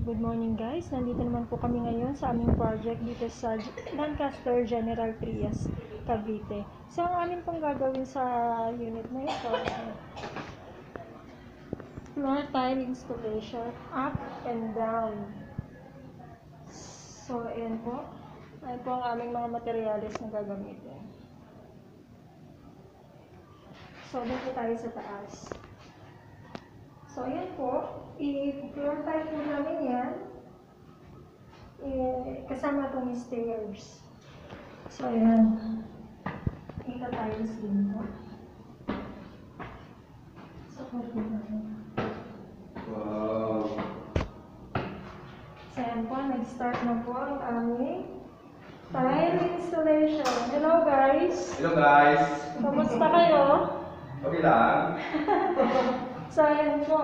Good morning guys, nandito naman po kami ngayon sa aming project dito sa Lancaster General Trias, Cavite. So ang amin pong gagawin sa unit na ito, floor tile installation, up and down. So ayan po, ayan po ang aming mga materyales na gagamitin. So dito tayo sa taas. So, ayan po, i-floor tile po namin yan, kasama itong stairs. So, ayan, ika-tiles din po. So, okay namin. Wow! So, ayan po, nag-start na po ang aming tile installation. Hello guys! Hello guys! Kamusta kayo? Okay lang? So, ayan po.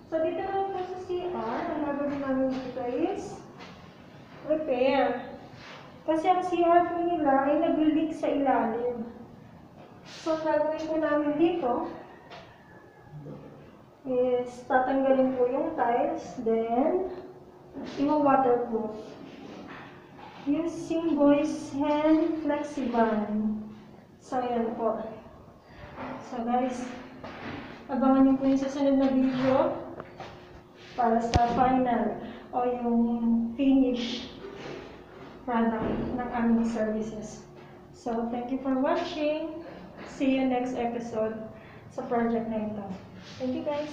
So, dito naman po sa CR, ang gagawin namin dito is repair. Kasi ang CR po nila ay nag-leak sa ilalim. So, gagawin po namin dito is tatanggalin po yung tiles, then i-waterproof. Using Boy's Hand Flexiband. So, ayan po. So, guys, abangan niyo po yung susunod na video para sa final o yung finish product ng aming services. So, thank you for watching. See you next episode sa project na ito. Thank you guys.